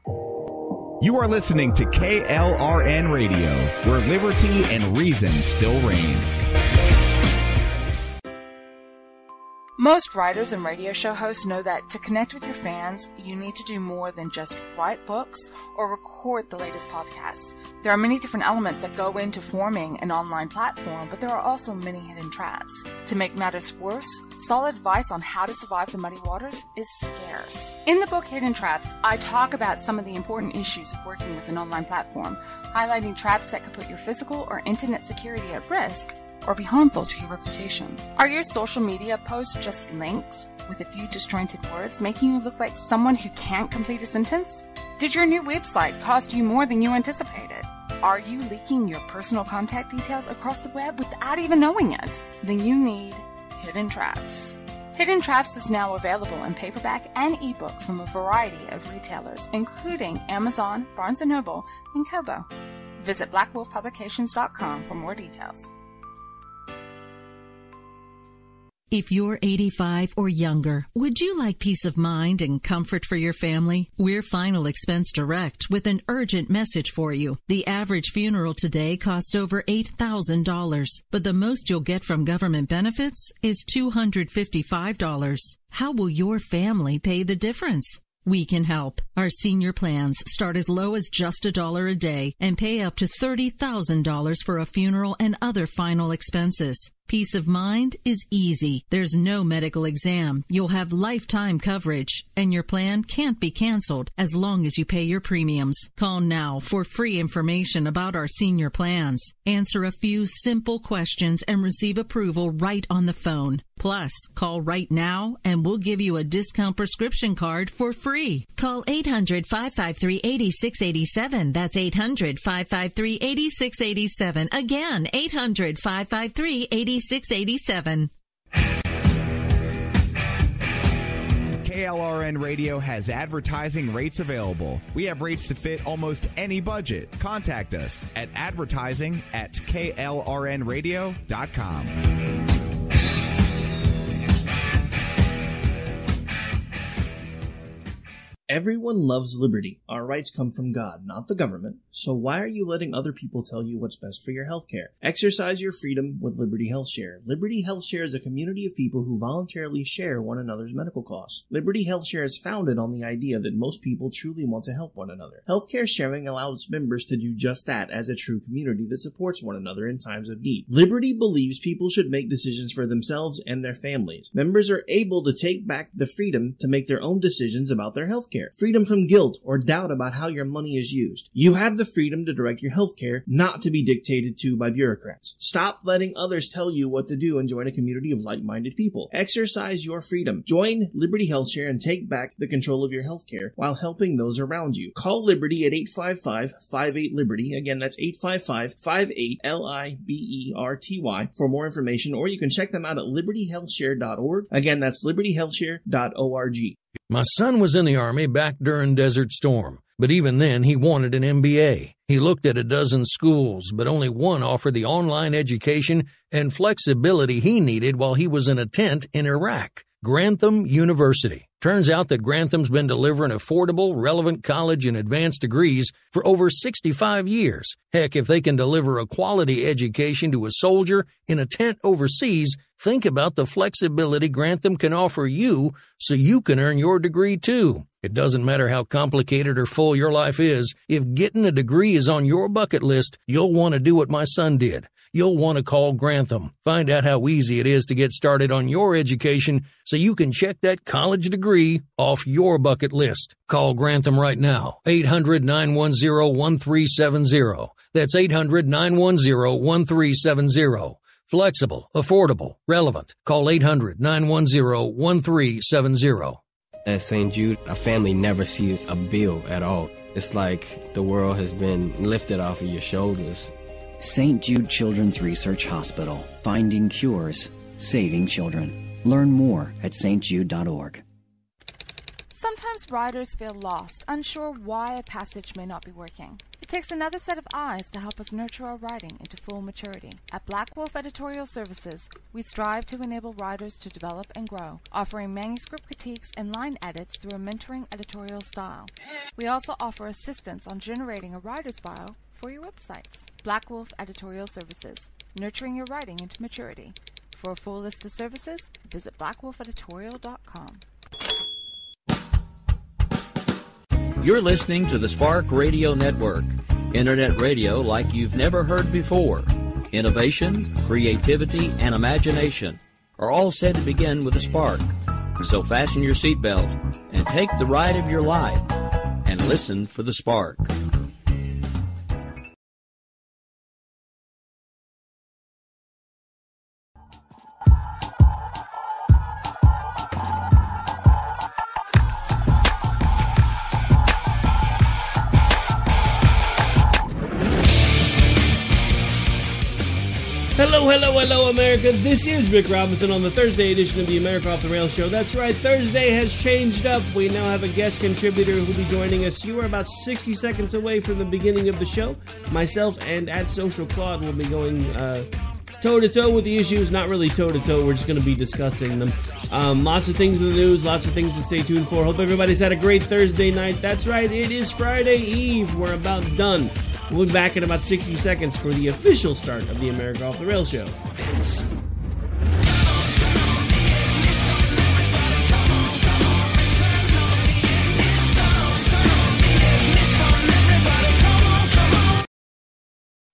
You are listening to KLRN Radio, where liberty and reason still reign. Most writers and radio show hosts know that to connect with your fans, you need to do more than just write books or record the latest podcasts. There are many different elements that go into forming an online platform, but there are also many hidden traps. To make matters worse, solid advice on how to survive the muddy waters is scarce. In the book Hidden Traps, I talk about some of the important issues of working with an online platform, highlighting traps that could put your physical or internet security at risk, or be harmful to your reputation. Are your social media posts just links with a few disjointed words, making you look like someone who can't complete a sentence? Did your new website cost you more than you anticipated? Are you leaking your personal contact details across the web without even knowing it? Then you need Hidden Traps. Hidden Traps is now available in paperback and ebook from a variety of retailers, including Amazon, Barnes & Noble, and Kobo. Visit blackwolfpublications.com for more details. If you're 85 or younger, would you like peace of mind and comfort for your family? We're Final Expense Direct with an urgent message for you. The average funeral today costs over $8,000, but the most you'll get from government benefits is $255. How will your family pay the difference? We can help. Our senior plans start as low as just $1 a day and pay up to $30,000 for a funeral and other final expenses. Peace of mind is easy. There's no medical exam. You'll have lifetime coverage, and your plan can't be canceled as long as you pay your premiums. Call now for free information about our senior plans. Answer a few simple questions and receive approval right on the phone. Plus, call right now and we'll give you a discount prescription card for free. Call 800-553-8687. That's 800-553-8687. Again, 800-553-8687. KLRN Radio has advertising rates available. We have rates to fit almost any budget. Contact us at advertising@klrnradio.com. Everyone loves liberty. Our rights come from God, not the government. So why are you letting other people tell you what's best for your health care? Exercise your freedom with Liberty Health Share. Liberty Health Share is a community of people who voluntarily share one another's medical costs. Liberty Health Share is founded on the idea that most people truly want to help one another. Healthcare sharing allows members to do just that as a true community that supports one another in times of need. Liberty believes people should make decisions for themselves and their families. Members are able to take back the freedom to make their own decisions about their health care. Freedom from guilt or doubt about how your money is used. You have the freedom to direct your health care, not to be dictated to by bureaucrats. Stop letting others tell you what to do and join a community of like-minded people. Exercise your freedom. Join Liberty Health Share and take back the control of your health care while helping those around you. Call Liberty at 855-58-LIBERTY. Again, that's 855-58-LIBERTY for more information, or you can check them out at libertyhealthshare.org. Again, that's libertyhealthshare.org. My son was in the Army back during Desert Storm, but even then he wanted an MBA. He looked at a dozen schools, but only one offered the online education and flexibility he needed while he was in a tent in Iraq. Grantham University. Turns out that Grantham's been delivering affordable, relevant college and advanced degrees for over 65 years. Heck, if they can deliver a quality education to a soldier in a tent overseas, think about the flexibility Grantham can offer you so you can earn your degree too. It doesn't matter how complicated or full your life is. If getting a degree is on your bucket list, you'll want to do what my son did. You'll want to call Grantham. Find out how easy it is to get started on your education so you can check that college degree off your bucket list. Call Grantham right now. 800-910-1370. That's 800-910-1370. Flexible, affordable, relevant. Call 800-910-1370. At St. Jude, a family never sees a bill at all. It's like the world has been lifted off of your shoulders. St. Jude Children's Research Hospital. Finding cures. Saving children. Learn more at stjude.org. Sometimes writers feel lost, unsure why a passage may not be working. It takes another set of eyes to help us nurture our writing into full maturity. At Black Wolf Editorial Services, we strive to enable writers to develop and grow, offering manuscript critiques and line edits through a mentoring editorial style. We also offer assistance on generating a writer's bio for your websites. Black Wolf Editorial Services, nurturing your writing into maturity. For a full list of services, visit blackwolfeditorial.com. You're listening to the Spark Radio Network, internet radio like you've never heard before. Innovation, creativity, and imagination are all said to begin with a spark. So fasten your seatbelt and take the ride of your life and listen for the spark. Hello, America. This is Rick Robinson on the Thursday edition of the America Off the Rails show. That's right, Thursday has changed up. We now have a guest contributor who will be joining us. You are about 60 seconds away from the beginning of the show. Myself and at Social Claude will be going toe-to-toe with the issues. Not really toe-to-toe. We're just going to be discussing them. Lots of things in the news, lots of things to stay tuned for. Hope everybody's had a great Thursday night. That's right, it is Friday Eve. We're about done. We'll be back in about 60 seconds for the official start of the America Off the Rails show.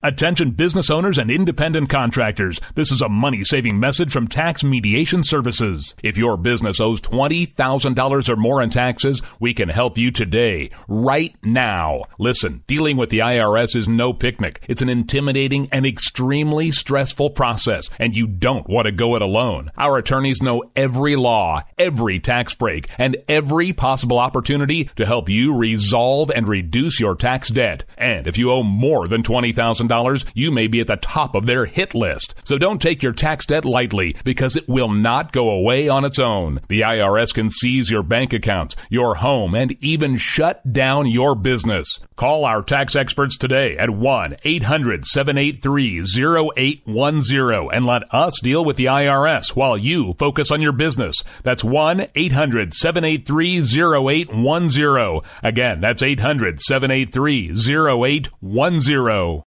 Attention business owners and independent contractors. This is a money-saving message from Tax Mediation Services. If your business owes $20,000 or more in taxes, we can help you today, right now. Listen, dealing with the IRS is no picnic. It's an intimidating and extremely stressful process, and you don't want to go it alone. Our attorneys know every law, every tax break, and every possible opportunity to help you resolve and reduce your tax debt. And if you owe more than $20,000, you may be at the top of their hit list. So don't take your tax debt lightly, because it will not go away on its own. The IRS can seize your bank accounts, your home, and even shut down your business. Call our tax experts today at 1-800-783-0810 and let us deal with the IRS while you focus on your business. That's 1-800-783-0810. Again, that's 800-783-0810.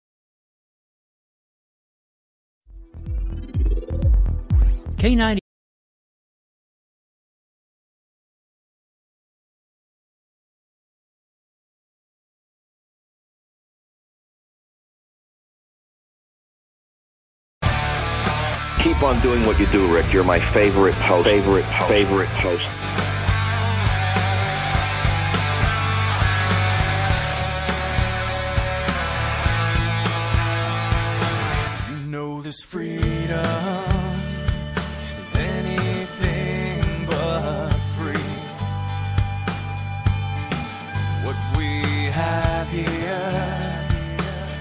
K90. Keep on doing what you do, Rick. You're my favorite host. Favorite host. You know this freedom is anything but free. What we have here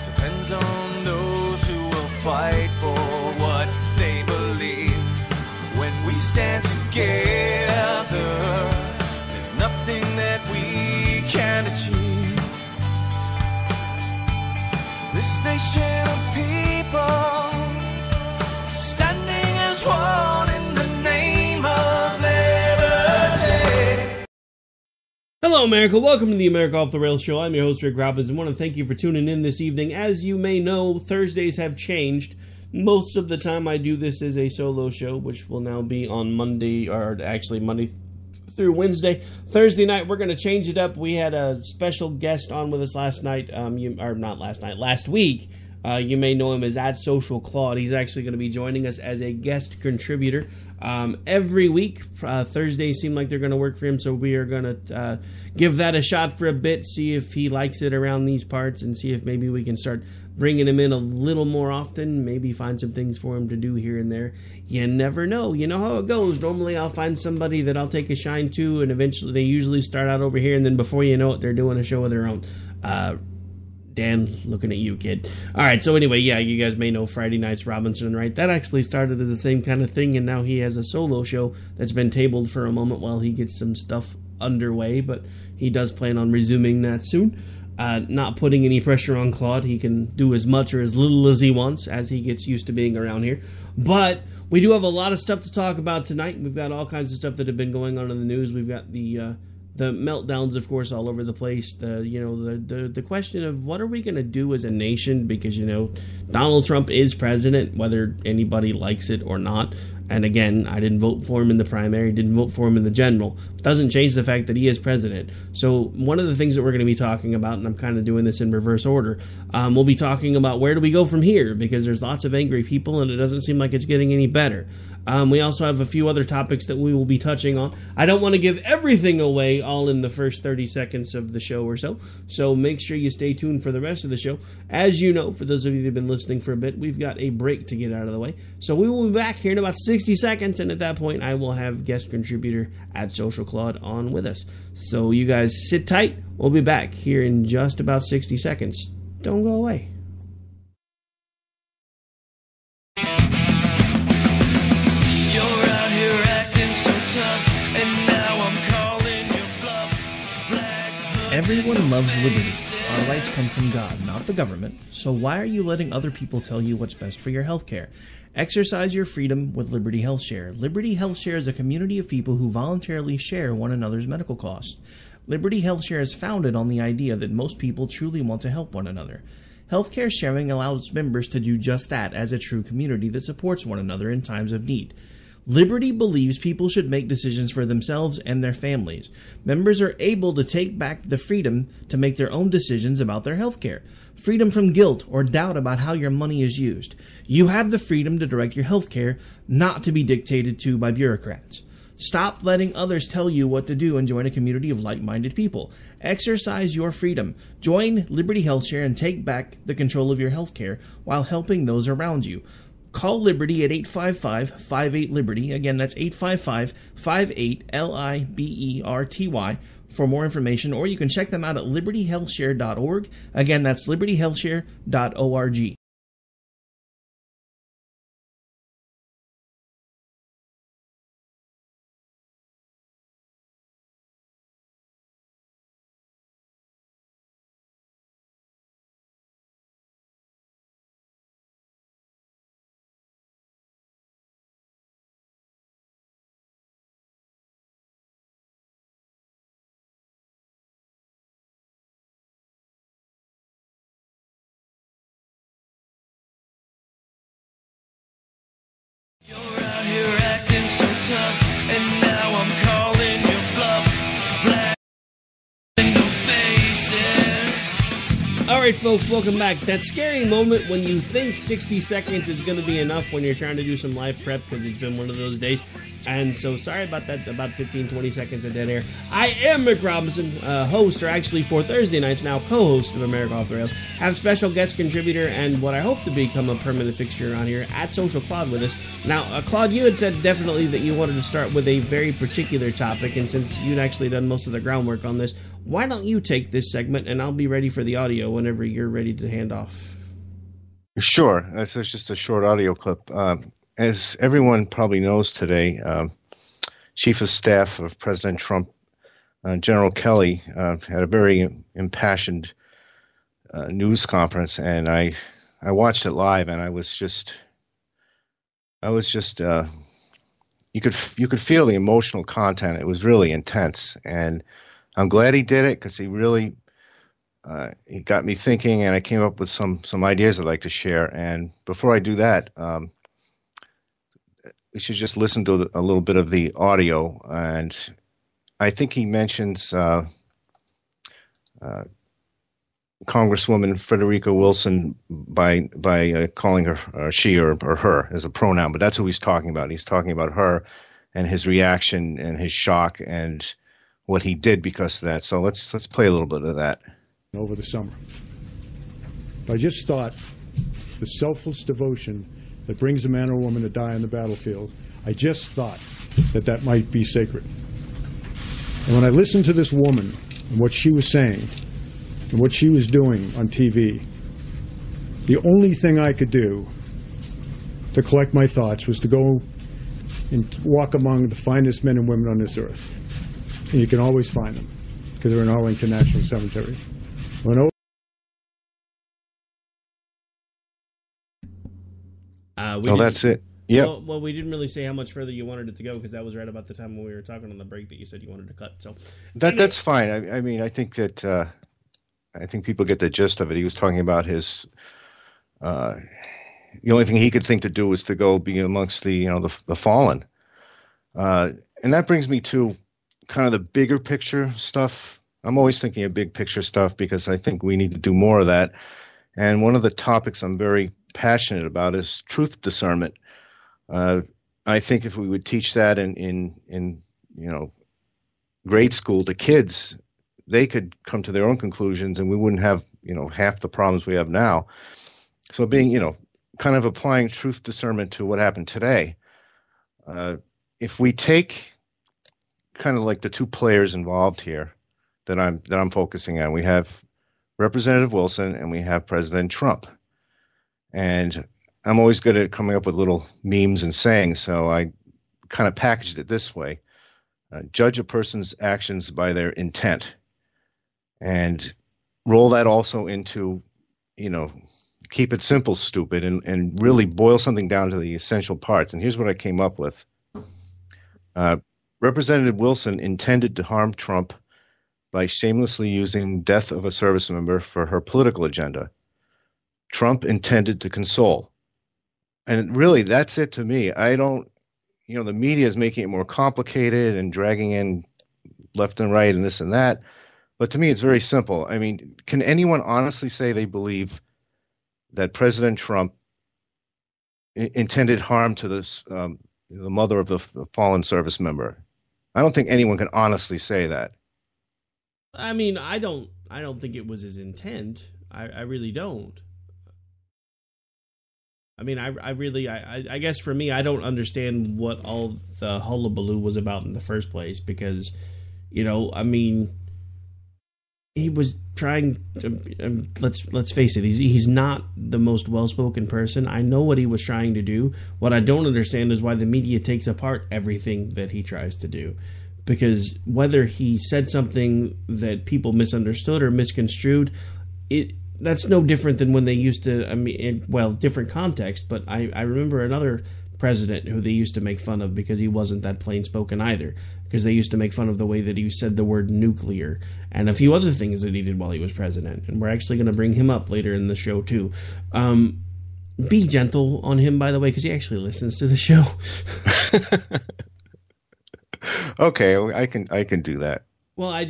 depends on those who will fight for what they believe. When we stand together, there's nothing that we can't achieve. This nation of people standing as one in the name of liberty. Hello, America. Welcome to the America Off the Rails show. I'm your host, Rick Robbins, and want to thank you for tuning in this evening. As you may know, Thursdays have changed. Most of the time I do this as a solo show, which will now be on Monday, or actually Monday through Wednesday. Thursday night, we're going to change it up. We had a special guest on with us last night, last week. You may know him as at Social Claude. He's actually going to be joining us as a guest contributor every week. Thursdays seem like they're going to work for him, so we are going to give that a shot for a bit, see if he likes it around these parts, and see if maybe we can start bringing him in a little more often, maybe find some things for him to do here and there. You never know. You know how it goes. Normally I'll find somebody that I'll take a shine to, and eventually they usually start out over here, and then before you know it, they're doing a show of their own. Dan, looking at you, kid. All right, so anyway, yeah, you guys may know Friday Nights Robinson, right? That actually started as the same kind of thing, and now he has a solo show that's been tabled for a moment while he gets some stuff underway, but he does plan on resuming that soon. not putting any pressure on Claude. He can do as much or as little as he wants as he gets used to being around here. But we do have a lot of stuff to talk about tonight. We've got all kinds of stuff that have been going on in the news. We've got the meltdowns, of course, all over the place. The question of what are we going to do as a nation? Because, Donald Trump is president, whether anybody likes it or not. And again, I didn't vote for him in the primary, didn't vote for him in the general. Doesn't change the fact that he is president. So one of the things that we're going to be talking about, and I'm kind of doing this in reverse order, we'll be talking about where do we go from here, because there's lots of angry people and it doesn't seem like it's getting any better. We also have a few other topics that we will be touching on. I don't want to give everything away all in the first 30 seconds of the show or so, so make sure you stay tuned for the rest of the show. As you know, for those of you that have been listening for a bit, we've got a break to get out of the way. So we will be back here in about 60 seconds, and at that point, I will have guest contributor at Social Claude on with us. So you guys sit tight. We'll be back here in just about 60 seconds. Don't go away. Everyone loves liberty. Our rights come from God, not the government. So why are you letting other people tell you what's best for your health care? Exercise your freedom with Liberty Health Share. Liberty Health Share is a community of people who voluntarily share one another's medical costs. Liberty Health Share is founded on the idea that most people truly want to help one another. Healthcare sharing allows members to do just that as a true community that supports one another in times of need. Liberty believes people should make decisions for themselves and their families. Members are able to take back the freedom to make their own decisions about their health care. Freedom from guilt or doubt about how your money is used. You have the freedom to direct your health care, not to be dictated to by bureaucrats. Stop letting others tell you what to do and join a community of like-minded people. Exercise your freedom. Join Liberty Health Share and take back the control of your health care while helping those around you. Call Liberty at 855-58-LIBERTY. Again, that's 855-58-LIBERTY for more information, or you can check them out at libertyhealthshare.org. Again, that's libertyhealthshare.org. Alright folks, welcome back. That scary moment when you think 60 seconds is going to be enough when you're trying to do some live prep, because it's been one of those days. And so sorry about that, about 15-20 seconds of dead air. I am Mick Robinson, host, or actually for Thursday nights now, co-host of America Off the Rails. Have special guest contributor and what I hope to become a permanent fixture around here at Social Claude with us. Now, Claude, you had said definitely that you wanted to start with a very particular topic, and since you'd actually done most of the groundwork on this, why don't you take this segment, and I'll be ready for the audio whenever you're ready to hand off. Sure. That's just a short audio clip. As everyone probably knows today, Chief of Staff of President Trump, General Kelly, had a very impassioned news conference, and I watched it live, and I was just you could feel the emotional content. It was really intense, and I'm glad he did it, because he really he got me thinking, and I came up with some ideas I'd like to share. And before I do that, we should just listen to a little bit of the audio. And I think he mentions Congresswoman Frederica Wilson by calling her she or her as a pronoun, but that's who he's talking about. He's talking about her and his reaction and his shock and what he did because of that. So let's play a little bit of that. Over the summer, I just thought the selfless devotion that brings a man or woman to die on the battlefield, I just thought that might be sacred. And when I listened to this woman and what she was saying and what she was doing on TV, the only thing I could do to collect my thoughts was to go and walk among the finest men and women on this earth. And you can always find them, because they're in Arlington National Cemetery. When that's it. Yeah. Well, we didn't really say how much further you wanted it to go because that was right about the time when we were talking on the break that you said you wanted to cut. So that's fine. I mean, I think that I think people get the gist of it. He was talking about his. The only thing he could think to do was to go be amongst the fallen, and that brings me to kind of the bigger picture stuff. I'm always thinking of big picture stuff because I think we need to do more of that. And one of the topics I'm very passionate about is truth discernment. I think if we would teach that in grade school to kids, they could come to their own conclusions, and we wouldn't have half the problems we have now. So being kind of applying truth discernment to what happened today. If we take kind of like the two players involved here that I'm focusing on, we have Representative Wilson and we have President Trump. And I'm always good at coming up with little memes and sayings, so I kind of packaged it this way. Judge a person's actions by their intent. And roll that also into, keep it simple, stupid, and really boil something down to the essential parts. And here's what I came up with. Representative Wilson intended to harm Trump by shamelessly using death of a service member for her political agenda. Trump intended to console. And really, that's it to me. I don't, the media is making it more complicated and dragging in left and right and this and that. But to me, it's very simple. I mean, can anyone honestly say they believe that President Trump intended harm to this, the mother of the fallen service member? I don't think anyone can honestly say that. I mean, I don't think it was his intent. I really don't. I mean, I guess for me, I don't understand what all the hullabaloo was about in the first place because, I mean, he was trying to, let's face it, he's not the most well-spoken person. I know what he was trying to do. What I don't understand is why the media takes apart everything that he tries to do. Because whether he said something that people misunderstood or misconstrued, that's no different than when they used to, different context, but I remember another president who they used to make fun of because he wasn't that plain-spoken either, because they used to make fun of the way that he said the word nuclear, and a few other things that he did while he was president, and we're actually going to bring him up later in the show, too. Be gentle on him, by the way, because he actually listens to the show. Okay, I can do that. Well, I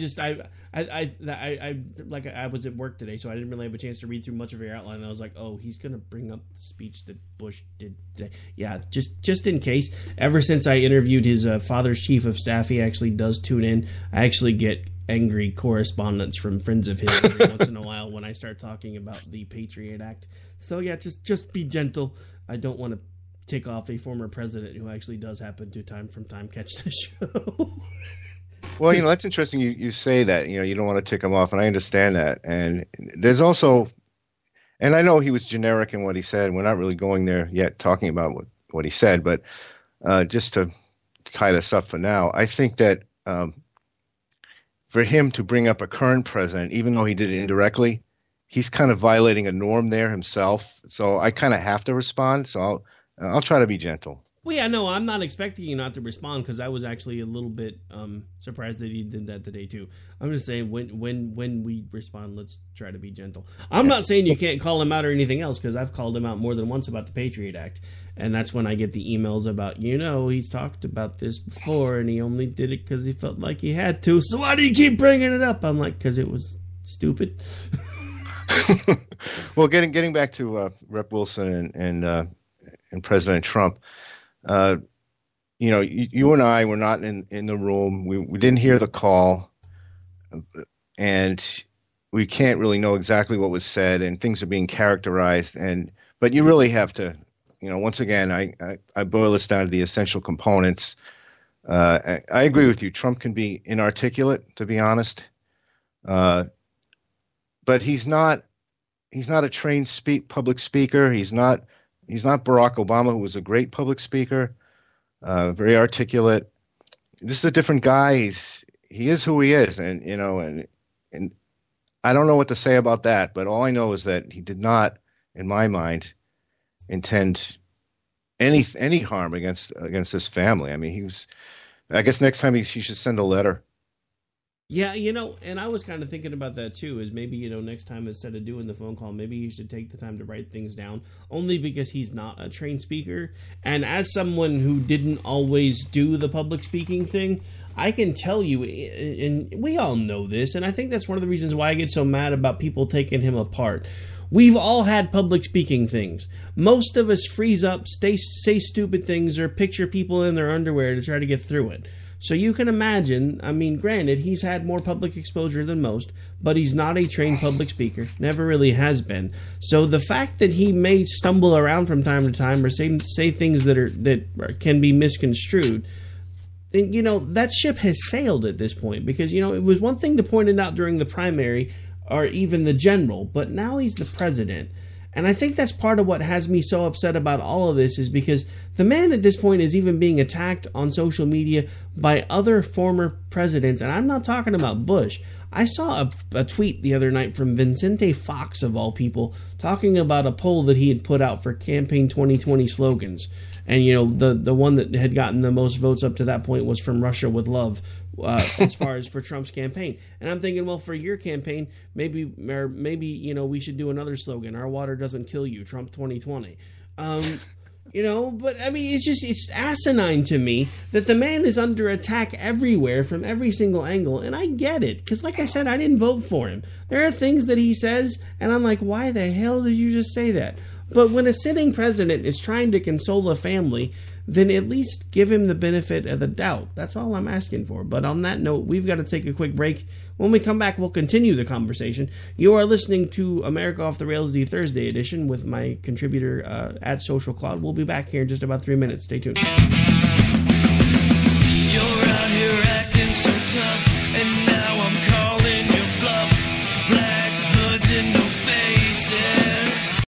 was at work today, so I didn't really have a chance to read through much of your outline. And I was like, oh, he's gonna bring up the speech that Bush did today. Yeah, just in case. Ever since I interviewed his father's chief of staff, he actually does tune in. I actually get angry correspondence from friends of his every once in a while when I start talking about the Patriot Act. So yeah, just be gentle. I don't want to tick off a former president who actually does happen to time from time catch the show. Well, that's interesting you say that, you don't want to tick him off, and I understand that. And there's also, and I know he was generic in what he said. We're not really going there yet talking about what he said, but just to tie this up for now, I think that for him to bring up a current president, even though he did it indirectly, he's kind of violating a norm there himself. So I kind of have to respond. So I'll try to be gentle. Well, yeah, no, I'm not expecting you not to respond because I was actually a little bit surprised that he did that today too. I'm just saying when we respond, let's try to be gentle. I'm not saying you can't call him out or anything else because I've called him out more than once about the Patriot Act, and that's when I get the emails about he's talked about this before and he only did it because he felt like he had to. So why do you keep bringing it up? I'm like, because it was stupid. Well, getting back to Rep. Wilson and President Trump. You and I were not in the room. We didn't hear the call, and we can't really know exactly what was said, and things are being characterized. But you really have to, once again, I boil this down to the essential components. I agree with you. Trump can be inarticulate, to be honest, but he's not a trained public speaker. He's not Barack Obama, who was a great public speaker, very articulate. This is a different guy. He is who he is, and I don't know what to say about that, but all I know is that he did not, in my mind, intend any harm against this family. I mean, I guess next time he should send a letter. Yeah, and I was kind of thinking about that too, is maybe, next time instead of doing the phone call, maybe he should take the time to write things down, only because he's not a trained speaker. And as someone who didn't always do the public speaking thing, I can tell you, and we all know this, and I think that's one of the reasons why I get so mad about people taking him apart. We've all had public speaking things. Most of us freeze up, say stupid things, or picture people in their underwear to try to get through it. So you can imagine, I mean, granted, he's had more public exposure than most, but he's not a trained public speaker, never really has been. So the fact that he may stumble around from time to time or say things that can be misconstrued, then, that ship has sailed at this point. Because, it was one thing to point it out during the primary or even the general, but now he's the president. And I think that's part of what has me so upset about all of this, is because the man at this point is even being attacked on social media by other former presidents. And I'm not talking about Bush. I saw a tweet the other night from Vicente Fox, of all people, talking about a poll that he had put out for Campaign 2020 slogans. And, the one that had gotten the most votes up to that point was From Russia with Love, as far as for Trump's campaign. And I'm thinking, well, for your campaign, maybe we should do another slogan: Our water doesn't kill you, Trump 2020. But I mean, it's asinine to me that the man is under attack everywhere from every single angle. And I get it, because like I said, I didn't vote for him. There are things that he says, and I'm like, why the hell did you just say that? But when a sitting president is trying to console a family, then at least give him the benefit of the doubt. That's all I'm asking for. But on that note, we've got to take a quick break. When we come back, we'll continue the conversation. You are listening to America Off the Rails, the Thursday edition, with my contributor at Social Claude. We'll be back here in just about 3 minutes. Stay tuned. You're out here acting so tough, and now I'm calling your bluff. Black hoods and no faces.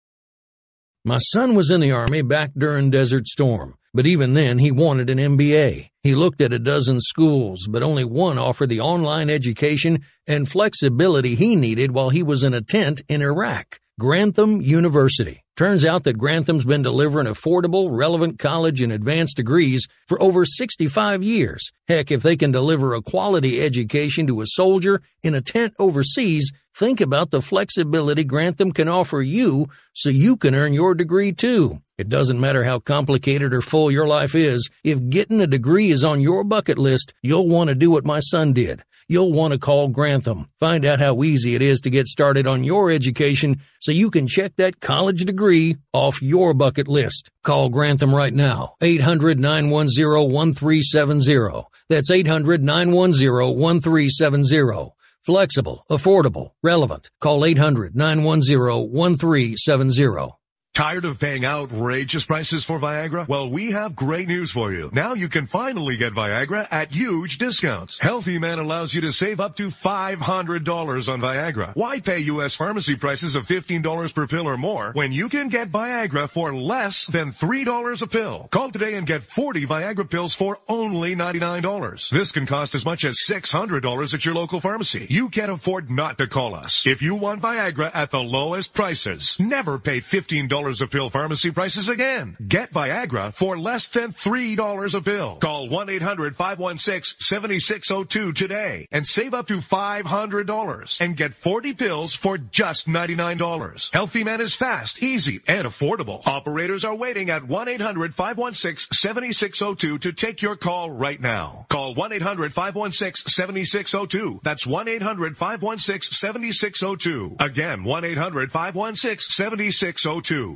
My son was in the Army back during Desert Storm, but even then he wanted an MBA. He looked at a dozen schools, but only one offered the online education and flexibility he needed while he was in a tent in Iraq: Grantham University. Turns out that Grantham's been delivering affordable, relevant college and advanced degrees for over 65 years. Heck, if they can deliver a quality education to a soldier in a tent overseas, think about the flexibility Grantham can offer you so you can earn your degree too. It doesn't matter how complicated or full your life is. If getting a degree is on your bucket list, you'll want to do what my son did. You'll want to call Grantham. Find out how easy it is to get started on your education so you can check that college degree off your bucket list. Call Grantham right now. 800-910-1370. That's 800-910-1370. Flexible, affordable, relevant. Call 800-910-1370. Tired of paying outrageous prices for Viagra? Well, we have great news for you. Now you can finally get Viagra at huge discounts. Healthy Man allows you to save up to $500 on Viagra. Why pay U.S. pharmacy prices of $15 per pill or more when you can get Viagra for less than $3 a pill? Call today and get 40 Viagra pills for only $99. This can cost as much as $600 at your local pharmacy. You can't afford not to call us. If you want Viagra at the lowest prices, never pay $15 a pill pharmacy prices again. Get Viagra for less than $3 a pill. Call 1-800-516-7602 today and save up to $500 and get 40 pills for just $99. Healthy Man is fast, easy, and affordable. Operators are waiting at 1-800-516-7602 to take your call right now. Call 1-800-516-7602. That's 1-800-516-7602. Again, 1-800-516-7602.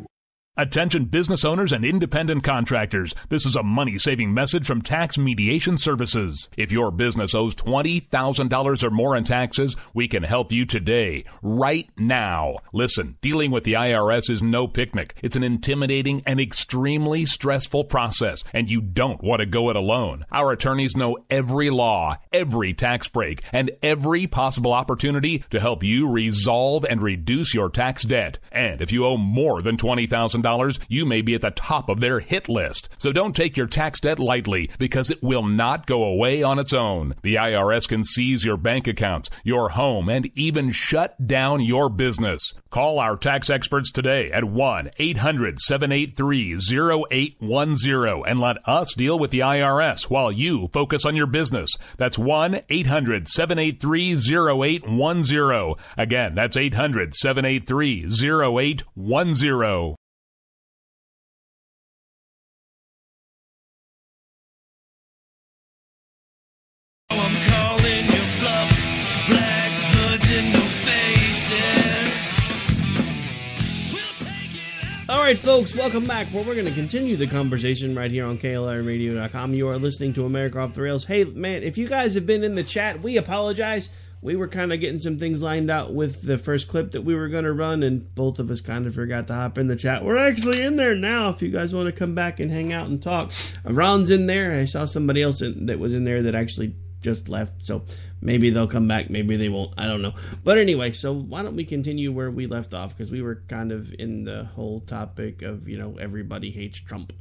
Attention business owners and independent contractors. This is a money-saving message from Tax Mediation Services. If your business owes $20,000 or more in taxes, we can help you today, right now. Listen, dealing with the IRS is no picnic. It's an intimidating and extremely stressful process, and you don't want to go it alone. Our attorneys know every law, every tax break, and every possible opportunity to help you resolve and reduce your tax debt. And if you owe more than $20,000, $20,000, you may be at the top of their hit list. So don't take your tax debt lightly, because it will not go away on its own. The IRS can seize your bank accounts, your home, and even shut down your business. Call our tax experts today at 1-800-783-0810 and let us deal with the IRS while you focus on your business. That's 1-800-783-0810. Again, that's 800-783-0810. All right, folks, welcome back. Well, we're going to continue the conversation right here on KLRradio.com. You are listening to America Off the Rails. Hey, man, if you guys have been in the chat, we apologize. We were kind of getting some things lined out with the first clip that we were going to run, and both of us kind of forgot to hop in the chat. We're actually in there now if you guys want to come back and hang out and talk. Ron's in there. I saw somebody else that was in there that actually just left, so maybe they'll come back, maybe they won't, I don't know. But anyway, so why don't we continue where we left off, because we were kind of in the whole topic of, everybody hates Trump.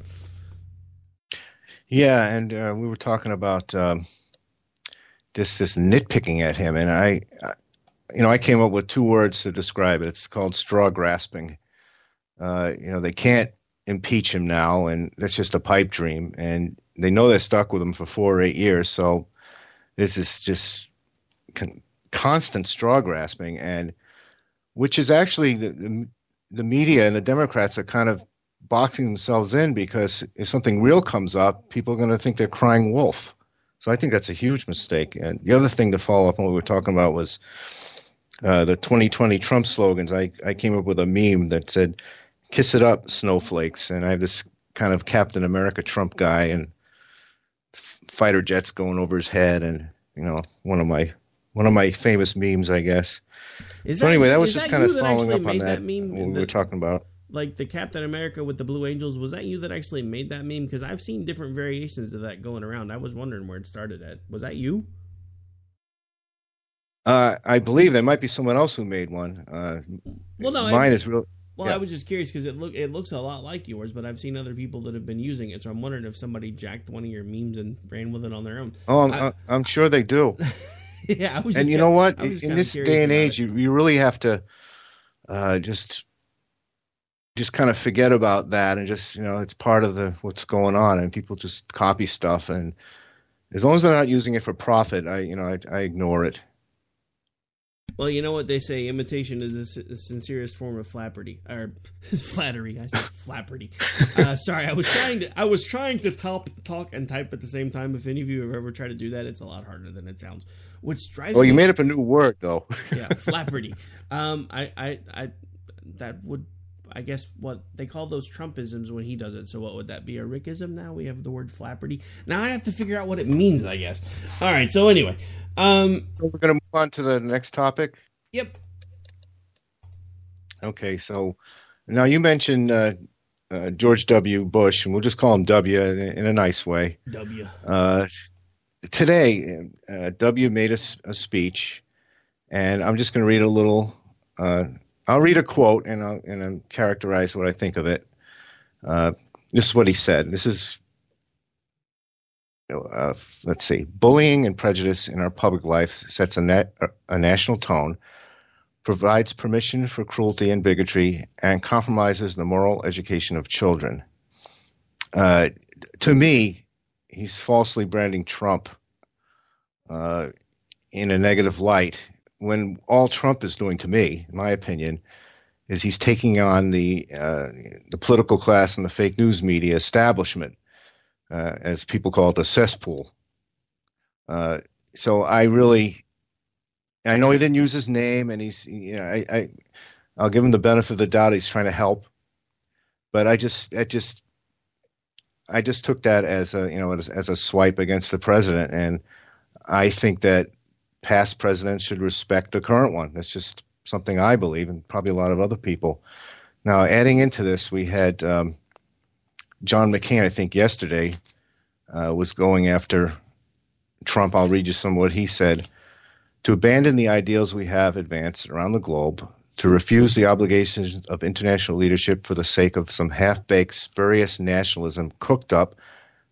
Yeah, and we were talking about this nitpicking at him, and I came up with two words to describe it. It's called straw grasping. They can't impeach him now, and that's just a pipe dream, and they know they're stuck with him for 4 or 8 years, so this is just constant straw grasping, and which is actually the media and the Democrats are kind of boxing themselves in, because if something real comes up, people are going to think they're crying wolf. So I think that's a huge mistake. And the other thing to follow up on what we were talking about was the 2020 Trump slogans. I came up with a meme that said, "Kiss it up, snowflakes," and I have this kind of Captain America Trump guy and fighter jets going over his head, and one of my famous memes, I guess. So anyway, that was just kind of following up on that meme, what we were talking about. Like the Captain America with the Blue Angels, was that you that actually made that meme? Because I've seen different variations of that going around. I was wondering where it started at. Was that you? I believe there might be someone else who made one. Mine is real. Well, yeah. I was just curious because it looks a lot like yours, but I've seen other people that have been using it, so I'm wondering if somebody jacked one of your memes and ran with it on their own. Oh, I'm sure they do. Yeah, and you know what? In this day and age, you really have to just kind of forget about that, and just it's part of what's going on, and people just copy stuff, and as long as they're not using it for profit, I ignore it. Well, you know what they say, imitation is the sincerest form of flattery. Or flattery, I said flattery. Sorry, I was trying to talk and type at the same time. If any of you have ever tried to do that, it's a lot harder than it sounds. Which drives me. You made up a new word though. Yeah, flattery. That would, I guess, what they call those Trumpisms when he does it. So what would that be? A Rickism now? We have the word flattery. Now I have to figure out what it means, I guess. All right, so anyway. So we're going to move on to the next topic? Yep. Okay, so now you mentioned George W. Bush, and we'll just call him W in a nice way. W. Today, W made a speech, and I'm just going to read a little. I'll read a quote, and I'll characterize what I think of it. This is what he said. This is. Let's see. Bullying and prejudice in our public life sets a national tone, provides permission for cruelty and bigotry, and compromises the moral education of children. To me, he's falsely branding Trump in a negative light, when all Trump is doing, to me, in my opinion, is he's taking on the political class and the fake news media establishment. As people call it, the cesspool. So I know he didn't use his name, and he's, I'll give him the benefit of the doubt. He's trying to help, but I just took that as a swipe against the president, and I think that past presidents should respect the current one. That's just something I believe, and probably a lot of other people. Now, adding into this, we had. John McCain, I think yesterday, was going after Trump. I'll read you some of what he said. To abandon the ideals we have advanced around the globe, to refuse the obligations of international leadership for the sake of some half-baked, spurious nationalism cooked up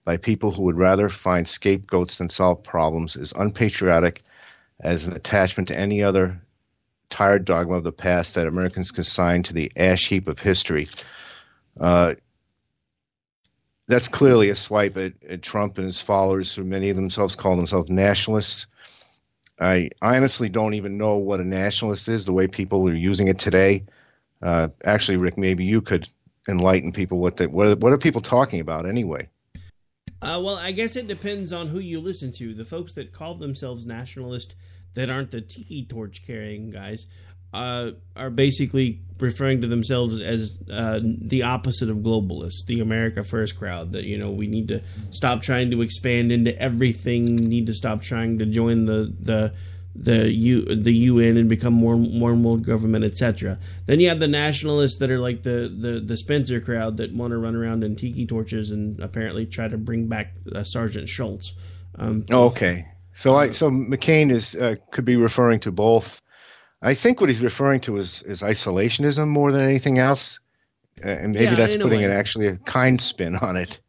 by people who would rather find scapegoats than solve problems is unpatriotic as an attachment to any other tired dogma of the past that Americans consign to the ash heap of history. That's clearly a swipe at Trump and his followers, who many of themselves call themselves nationalists. I honestly don't even know what a nationalist is, the way people are using it today. Actually, Rick, maybe you could enlighten people what are people talking about anyway? Well, I guess it depends on who you listen to. The folks that call themselves nationalist that aren't the tiki torch carrying guys are basically referring to themselves as the opposite of globalists, the America First crowd. That, you know, we need to stop trying to expand into everything, need to stop trying to join the UN and become more and more government, etc. Then you have the nationalists that are like the Spencer crowd that want to run around in tiki torches and apparently try to bring back Sergeant Schultz. Okay, so McCain is could be referring to both. I think what he's referring to is isolationism more than anything else, and maybe that's putting actually a kind spin on it.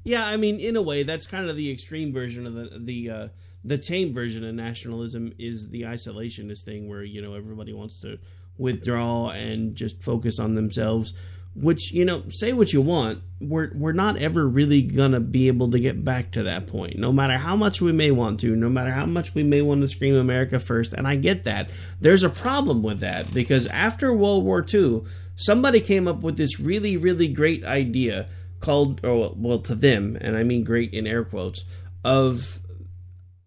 Yeah, I mean, in a way, that's kind of the extreme version of the tame version of nationalism is the isolationist thing, where, you know, everybody wants to withdraw and just focus on themselves. Which, you know, say what you want, we're not ever really gonna be able to get back to that point. No matter how much we may want to, no matter how much we may want to scream America first, and I get that. There's a problem with that, because after World War II, somebody came up with this really, really great idea called, or well, to them, and I mean great in air quotes, of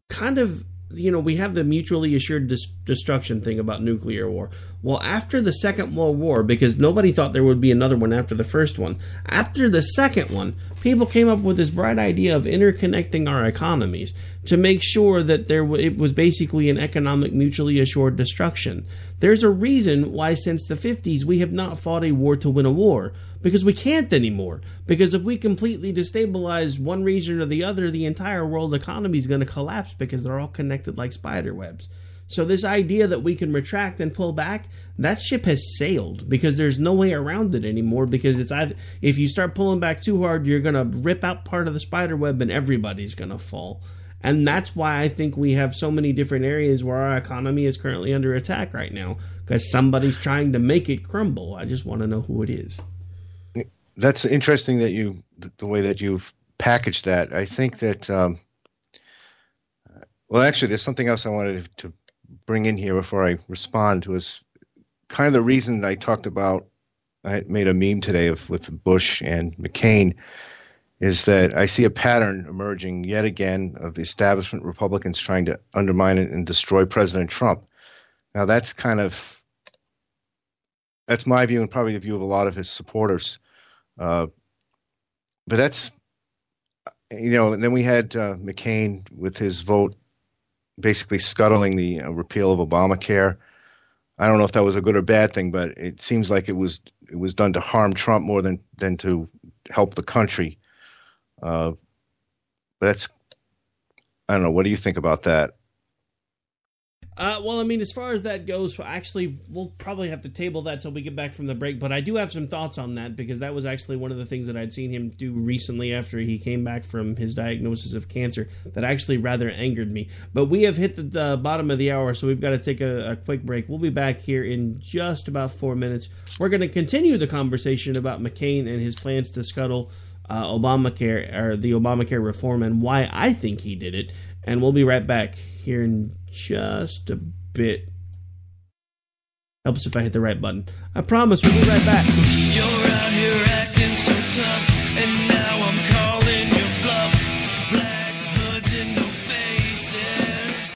kind of, you know, we have the mutually assured destruction thing about nuclear war. Well, after the Second World War, because nobody thought there would be another one after the first one, after the second one, people came up with this bright idea of interconnecting our economies to make sure that it was basically an economic mutually assured destruction. There's a reason why since the 50s we have not fought a war to win a war, because we can't anymore. Because if we completely destabilize one region or the other, the entire world economy is going to collapse, because they're all connected like spider webs. So this idea that we can retract and pull back, that ship has sailed, because there's no way around it anymore, because it's either, if you start pulling back too hard, you're going to rip out part of the spider web and everybody's going to fall. And that's why I think we have so many different areas where our economy is currently under attack right now, because somebody's trying to make it crumble. I just want to know who it is. That's interesting that the way that you've packaged that. I think that, well, actually, there's something else I wanted to bring in here before I respond, was kind of the reason I talked about, I made a meme today with Bush and McCain, is that I see a pattern emerging yet again of the establishment Republicans trying to undermine and destroy President Trump. Now, that's my view, and probably the view of a lot of his supporters. But that's, you know, and then we had McCain with his vote basically scuttling the repeal of Obamacare. I don't know if that was a good or bad thing, but it seems like it was done to harm Trump more than to help the country. But that's, I don't know. What do you think about that? Well, I mean, as far as that goes, actually, we'll probably have to table that till we get back from the break. But I do have some thoughts on that, because that was actually one of the things that I'd seen him do recently after he came back from his diagnosis of cancer that actually rather angered me. But we have hit the bottom of the hour, so we've got to take a quick break. We'll be back here in just about 4 minutes. We're going to continue the conversation about McCain and his plans to scuttle Obamacare, or the Obamacare reform, and why I think he did it. And we'll be right back here in just a bit. Helps if I hit the right button. I promise we'll be right back. You're out here acting so tough, and now I'm calling your bluff. Black hoods and no faces.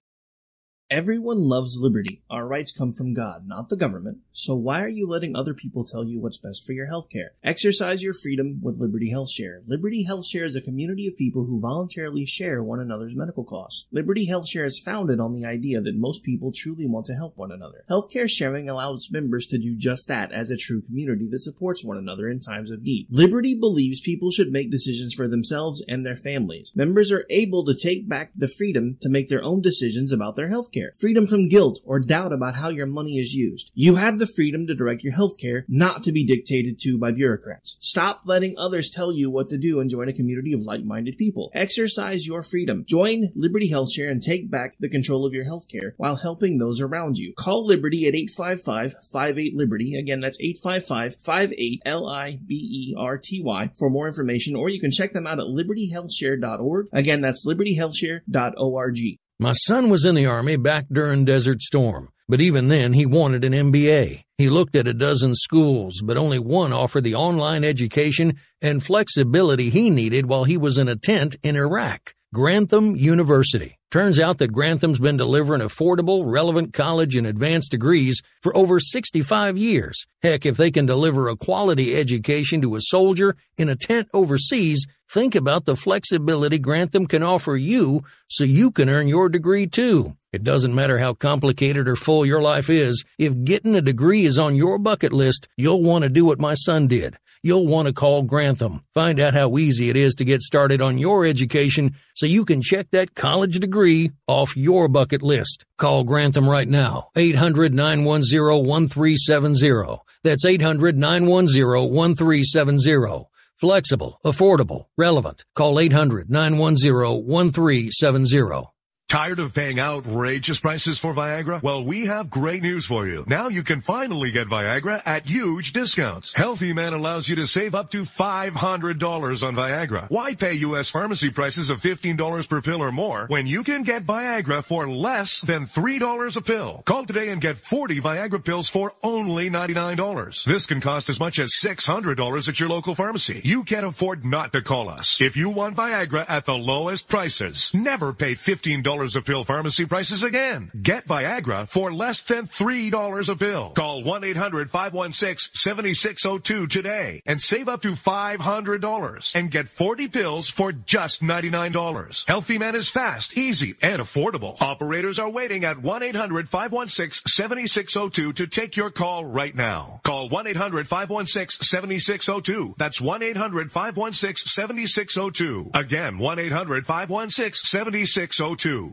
Everyone loves liberty. Our rights come from God, not the government. So why are you letting other people tell you what's best for your healthcare? Exercise your freedom with Liberty Health Share. Liberty Health Share is a community of people who voluntarily share one another's medical costs. Liberty Health Share is founded on the idea that most people truly want to help one another. Healthcare sharing allows members to do just that as a true community that supports one another in times of need. Liberty believes people should make decisions for themselves and their families. Members are able to take back the freedom to make their own decisions about their healthcare. healthcare, freedom from guilt or doubt about how your money is used. You have the freedom to direct your healthcare, not to be dictated to by bureaucrats. Stop letting others tell you what to do and join a community of like-minded people. Exercise your freedom. Join Liberty HealthShare and take back the control of your healthcare while helping those around you. Call Liberty at 855-58-LIBERTY. Again, that's 855-58-LIBERTY for more information, or you can check them out at libertyhealthshare.org. Again, that's libertyhealthshare.org. My son was in the Army back during Desert Storm, but even then he wanted an MBA. He looked at a dozen schools, but only one offered the online education and flexibility he needed while he was in a tent in Iraq. Grantham University. Turns out that Grantham's been delivering affordable, relevant college and advanced degrees for over 65 years. Heck, if they can deliver a quality education to a soldier in a tent overseas, think about the flexibility Grantham can offer you so you can earn your degree too. It doesn't matter how complicated or full your life is. If getting a degree is on your bucket list, you'll want to do what my son did. You'll want to call Grantham. Find out how easy it is to get started on your education so you can check that college degree off your bucket list. Call Grantham right now. 800-910-1370. That's 800-910-1370. Flexible, affordable, relevant. Call 800-910-1370. Tired of paying outrageous prices for Viagra? Well, we have great news for you. Now you can finally get Viagra at huge discounts. Healthy Man allows you to save up to $500 on Viagra. Why pay U.S. pharmacy prices of $15 per pill or more when you can get Viagra for less than $3 a pill? Call today and get 40 Viagra pills for only $99. This can cost as much as $600 at your local pharmacy. You can't afford not to call us. If you want Viagra at the lowest prices, never pay $15 a pill pharmacy prices again. Get Viagra for less than $3 a pill. Call 1-800-516-7602 today and save up to $500 and get 40 pills for just $99. Healthy Man is fast, easy, and affordable. Operators are waiting at 1-800-516-7602 to take your call right now. Call 1-800-516-7602. That's 1-800-516-7602. Again, 1-800-516-7602.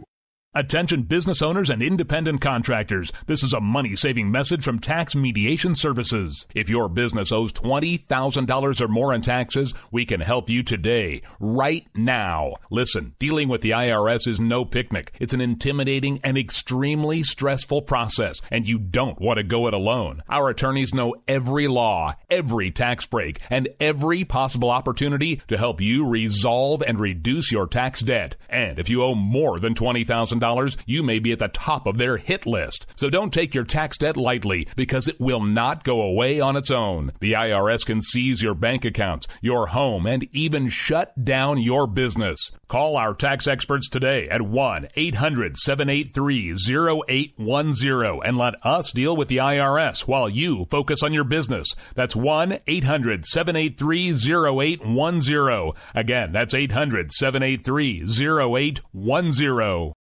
Attention business owners and independent contractors. This is a money-saving message from Tax Mediation Services. If your business owes $20,000 or more in taxes, we can help you today, right now. Listen, dealing with the IRS is no picnic. It's an intimidating and extremely stressful process, and you don't want to go it alone. Our attorneys know every law, every tax break, and every possible opportunity to help you resolve and reduce your tax debt. And if you owe more than $20,000, you may be at the top of their hit list. So don't take your tax debt lightly, because it will not go away on its own. The IRS can seize your bank accounts, your home, and even shut down your business. Call our tax experts today at 1-800-783-0810 and let us deal with the IRS while you focus on your business. That's 1-800-783-0810. Again, that's 800-783-0810.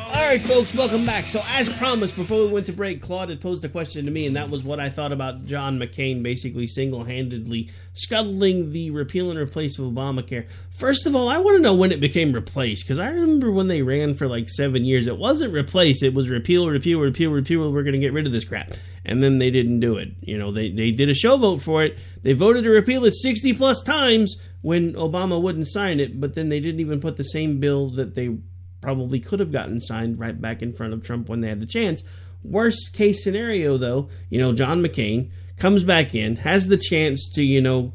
All right, folks, welcome back. So, as promised, before we went to break, Claude had posed a question to me, and that was what I thought about John McCain basically single-handedly scuttling the repeal and replace of Obamacare. First of all, I want to know when it became replaced, because I remember when they ran for like 7 years, it wasn't replaced, it was repeal, we're going to get rid of this crap. And then they didn't do it. You know, they did a show vote for it. They voted to repeal it 60-plus times when Obama wouldn't sign it, but then they didn't even put the same bill that they probably could have gotten signed right back in front of Trump when they had the chance. Worst case scenario, though, John McCain comes back in, has the chance to,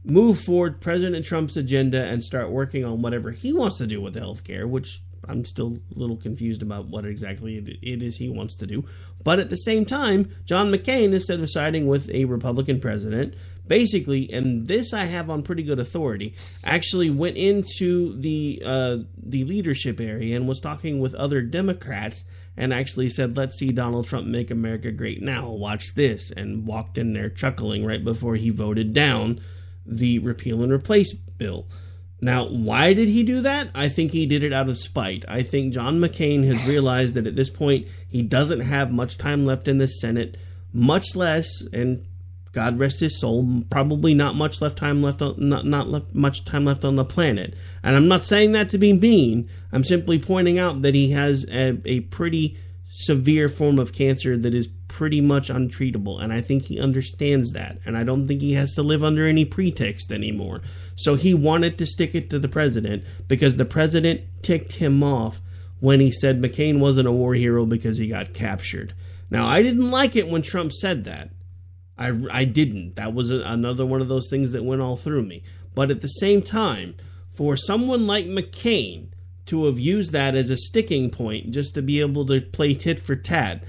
move forward President Trump's agenda and start working on whatever he wants to do with healthcare, which I'm still a little confused about what exactly it is he wants to do. But at the same time, John McCain, instead of siding with a Republican president, basically, and this I have on pretty good authority, actually went into the leadership area and was talking with other Democrats and actually said, let's see Donald Trump make America great now, watch this, and walked in there chuckling right before he voted down the repeal and replace bill. Now, why did he do that? I think he did it out of spite. I think John McCain has realized that at this point he doesn't have much time left in the Senate, much less, and God rest his soul, probably not much time left on the planet. And I'm not saying that to be mean. I'm simply pointing out that he has a pretty severe form of cancer that is pretty much untreatable, and I think he understands that, and I don't think he has to live under any pretext anymore. So he wanted to stick it to the president because the president ticked him off when he said McCain wasn't a war hero because he got captured. Now, I didn't like it when Trump said that. I didn't. That was another one of those things that went all through me. But at the same time, for someone like McCain to have used that as a sticking point just to be able to play tit for tat,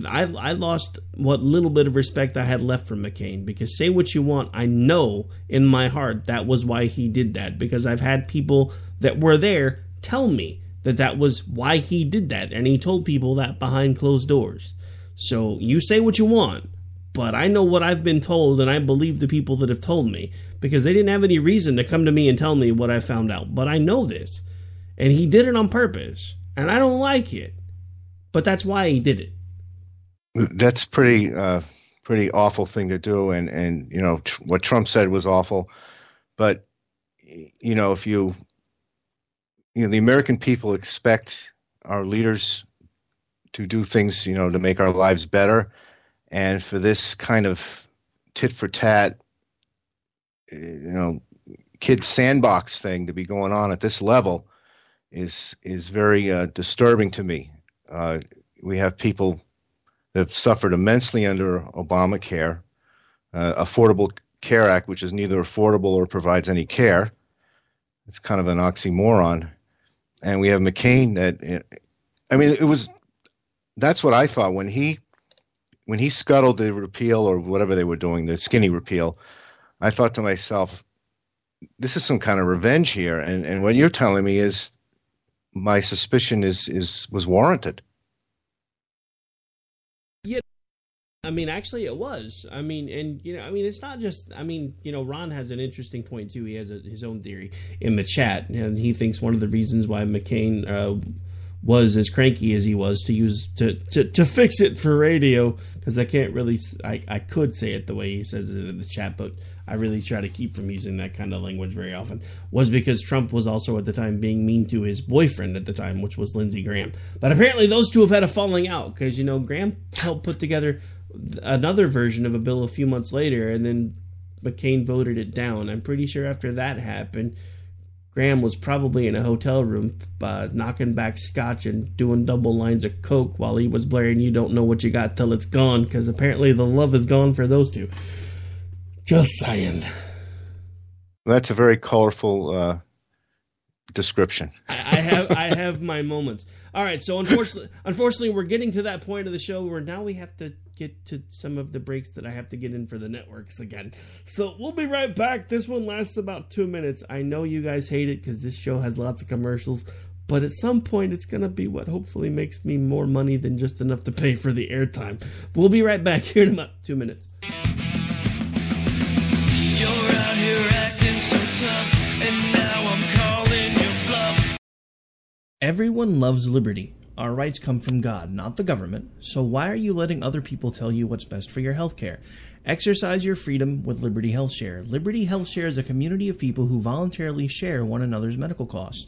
I lost what little bit of respect I had left for McCain, because say what you want, I know in my heart that was why he did that, because I've had people that were there tell me that was why he did that, and he told people that behind closed doors. So you say what you want, but I know what I've been told, and I believe the people that have told me, because they didn't have any reason to come to me and tell me what I found out, but I know this, and he did it on purpose, and I don't like it, but that's why he did it. That's pretty awful thing to do, and you know what Trump said was awful. But you know, if the American people expect our leaders to do things, to make our lives better, and for this kind of tit for tat, kid sandbox thing to be going on at this level is very disturbing to me. We have people have suffered immensely under Obamacare, Affordable Care Act, which is neither affordable or provides any care. It's kind of an oxymoron. And we have McCain that's what I thought when he scuttled the repeal or whatever they were doing, the skinny repeal. I thought to myself, this is some kind of revenge here. And what you're telling me is my suspicion was warranted. Yeah, actually it was. It's not just, Ron has an interesting point too. He has his own theory in the chat, and he thinks one of the reasons why McCain was as cranky as he was to fix it for radio, because I can't really, I could say it the way he says it in the chat, but I really try to keep from using that kind of language very often, was because Trump was also at the time being mean to his boyfriend at the time, which was Lindsey Graham. But apparently those two have had a falling out, because, Graham helped put together another version of a bill a few months later, and then McCain voted it down. I'm pretty sure after that happened, Graham was probably in a hotel room knocking back scotch and doing double lines of coke while he was blaring "You Don't Know What You Got Till It's Gone," because apparently the love is gone for those two. Just saying. That's a very colorful description. I have my moments. All right, so unfortunately, we're getting to that point of the show where now we have to get to some of the breaks that I have to get in for the networks again. So we'll be right back. This one lasts about 2 minutes. I know you guys hate it because this show has lots of commercials, but at some point it's going to be what hopefully makes me more money than just enough to pay for the airtime. We'll be right back here in about 2 minutes. You're out here acting so tough, and now I'm calling your bluff. Everyone loves liberty. Our rights come from God, not the government. So why are you letting other people tell you what's best for your health care? Exercise your freedom with Liberty Health Share. Liberty Health Share is a community of people who voluntarily share one another's medical costs.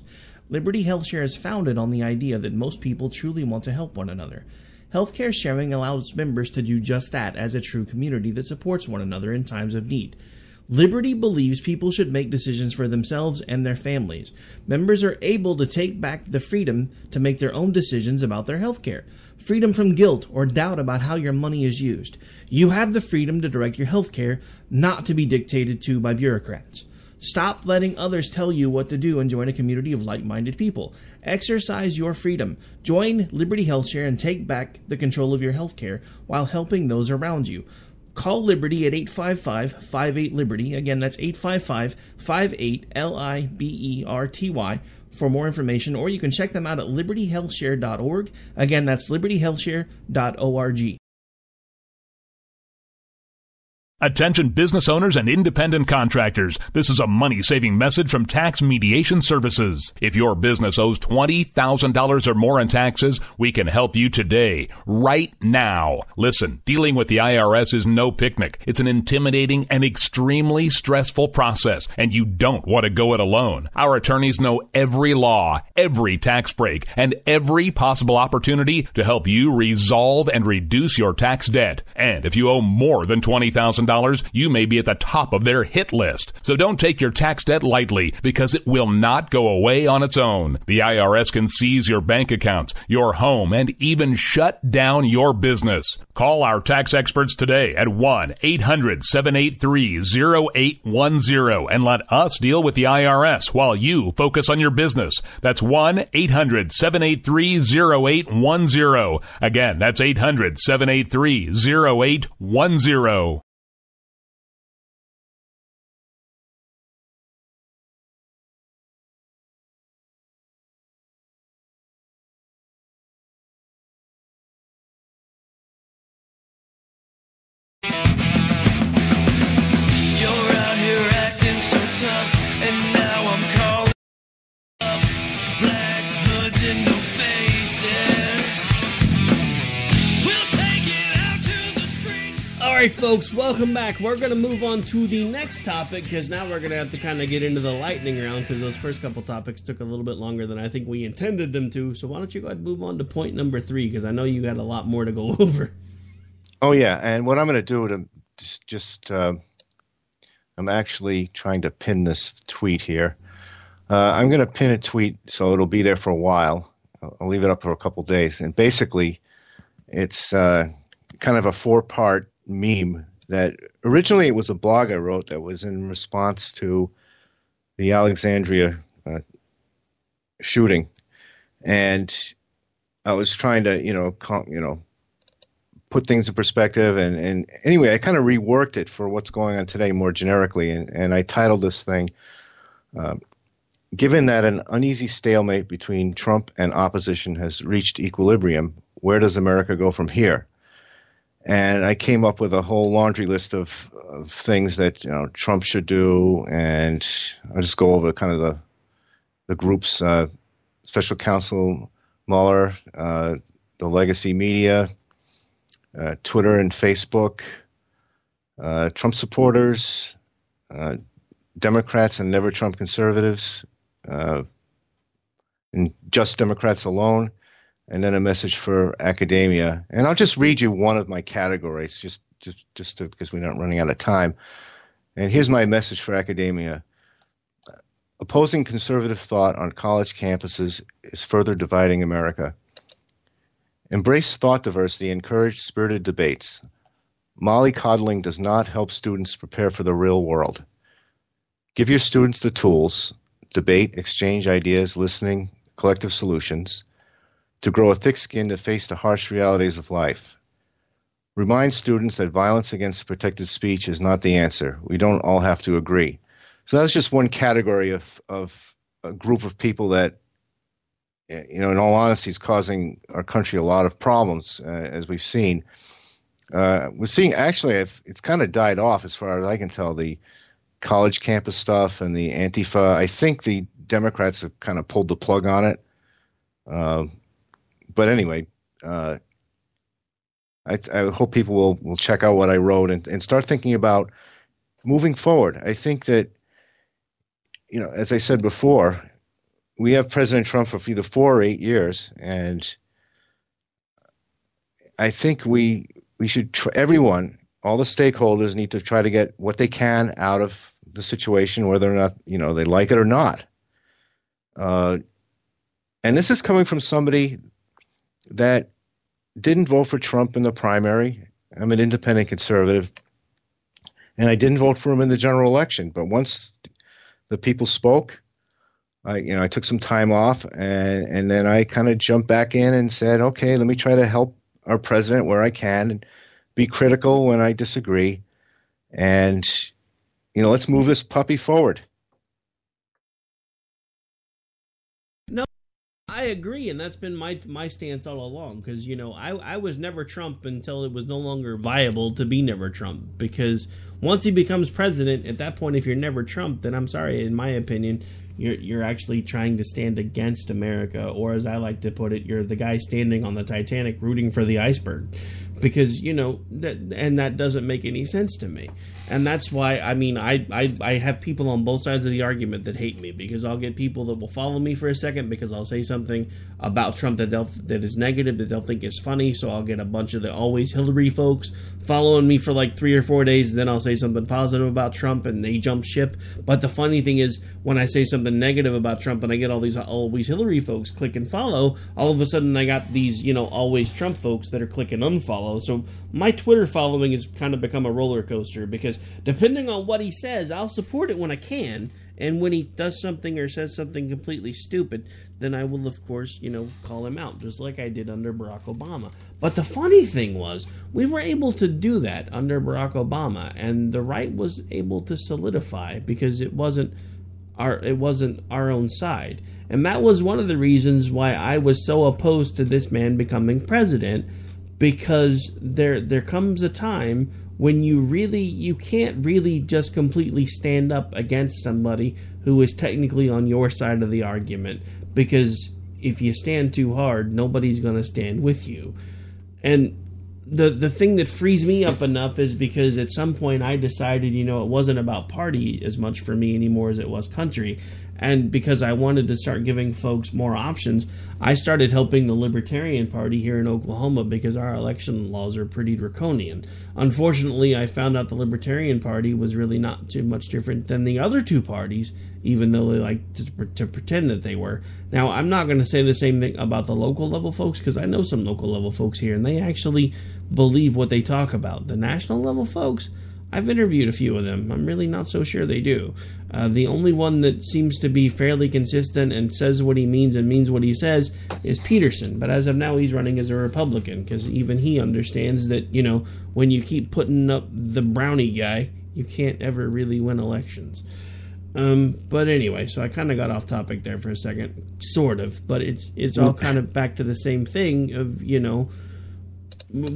Liberty Health Share is founded on the idea that most people truly want to help one another. Healthcare sharing allows members to do just that as a true community that supports one another in times of need. Liberty believes people should make decisions for themselves and their families. Members are able to take back the freedom to make their own decisions about their health care. Freedom from guilt or doubt about how your money is used. You have the freedom to direct your health care, not to be dictated to by bureaucrats. Stop letting others tell you what to do and join a community of like-minded people. Exercise your freedom. Join Liberty Health Share and take back the control of your health care while helping those around you. Call Liberty at 855-58-LIBERTY. Again, that's 855-58-LIBERTY for more information, or you can check them out at libertyhealthshare.org. Again, that's libertyhealthshare.org. Attention business owners and independent contractors. This is a money-saving message from Tax Mediation Services. If your business owes $20,000 or more in taxes, we can help you today, right now. Listen, dealing with the IRS is no picnic. It's an intimidating and extremely stressful process, and you don't want to go it alone. Our attorneys know every law, every tax break, and every possible opportunity to help you resolve and reduce your tax debt. And if you owe more than $20,000, you may be at the top of their hit list. So don't take your tax debt lightly, because it will not go away on its own. The IRS can seize your bank accounts, your home, and even shut down your business. Call our tax experts today at 1-800-783-0810 and let us deal with the IRS while you focus on your business. That's 1-800-783-0810. Again, that's 800-783-0810. All right, folks, welcome back. We're going to move on to the next topic, because now we're going to have to kind of get into the lightning round, because those first couple topics took a little bit longer than I think we intended them to. So why don't you go ahead and move on to point number 3, because I know you got a lot more to go over. Oh, yeah, and what I'm going to do to I'm actually trying to pin this tweet here. I'm going to pin a tweet so it'll be there for a while. I'll leave it up for a couple days. And basically, it's kind of a 4-part meme that originally it was a blog I wrote that was in response to the Alexandria shooting. And I was trying to, put things in perspective. And anyway, I kind of reworked it for what's going on today more generically. And I titled this thing, given that an uneasy stalemate between Trump and opposition has reached equilibrium, where does America go from here? And I came up with a whole laundry list of things that Trump should do, and I'll just go over kind of the groups: Special Counsel Mueller, the legacy media, Twitter and Facebook, Trump supporters, Democrats and never Trump conservatives, and just Democrats alone. And then a message for academia. And I'll just read you one of my categories, just because we're not running out of time. And here's my message for academia. Opposing conservative thought on college campuses is further dividing America. Embrace thought diversity, encourage spirited debates. Mollycoddling does not help students prepare for the real world. Give your students the tools, debate, exchange ideas, listening, collective solutions, to grow a thick skin to face the harsh realities of life. Remind students that violence against protected speech is not the answer. We don't all have to agree. So that's just one category of a group of people that, in all honesty, is causing our country a lot of problems, as we've seen. We're seeing, actually, it's kind of died off as far as I can tell, the college campus stuff and the Antifa. I think the Democrats have kind of pulled the plug on it. But anyway, I hope people will check out what I wrote and start thinking about moving forward. I think that, as I said before, we have President Trump for either 4 or 8 years, and I think we should everyone, all the stakeholders, need to try to get what they can out of the situation, whether or not they like it or not. And this is coming from somebody that didn't vote for Trump in the primary. I'm an independent conservative, and I didn't vote for him in the general election. But once the people spoke, I took some time off, and then I kind of jumped back in and said, okay, let me try to help our president where I can and be critical when I disagree. And, let's move this puppy forward. I agree, and that's been my stance all along, because, you know, I was never Trump until it was no longer viable to be never Trump, because once he becomes president, at that point, if you're never Trump, then I'm sorry, in my opinion, you're actually trying to stand against America, or as I like to put it, you're the guy standing on the Titanic rooting for the iceberg, because, you know, that doesn't make any sense to me. And that's why, I mean, I have people on both sides of the argument that hate me, because I'll get people that will follow me for a second because I'll say something about Trump that is negative, that they'll think is funny, so I'll get a bunch of the always Hillary folks following me for like 3 or 4 days, then I'll say something positive about Trump and they jump ship. But the funny thing is, when I say something negative about Trump and I get all these always Hillary folks click and follow, all of a sudden I got these, you know, always Trump folks that are click and unfollow. So my Twitter following has kind of become a roller coaster, because depending on what he says, I'll support it when I can, and when he does something or says something completely stupid, then I will, of course, you know, call him out, just like I did under Barack Obama. But the funny thing was, we were able to do that under Barack Obama, and the right was able to solidify, because it wasn't our own side. And that was one of the reasons why I was so opposed to this man becoming president, because there comes a time when you can't really just completely stand up against somebody who is technically on your side of the argument, because if you stand too hard, nobody's going to stand with you. And the thing that frees me up enough is because at some point I decided, you know, it wasn't about party as much for me anymore as it was country. And because I wanted to start giving folks more options, I started helping the Libertarian Party here in Oklahoma, because our election laws are pretty draconian. Unfortunately, I found out the Libertarian Party was really not too much different than the other two parties, even though they like to pretend that they were. Now, I'm not going to say the same thing about the local level folks, because I know some local level folks here, and they actually believe what they talk about. The national level folks, I've interviewed a few of them. I'm really not so sure they do. The only one that seems to be fairly consistent and says what he means and means what he says is Peterson. But as of now, he's running as a Republican, because even he understands that, you know, when you keep putting up the brownie guy, you can't ever really win elections. But anyway, so I kind of got off topic there for a second, sort of. But it's all kind of back to the same thing of, you know,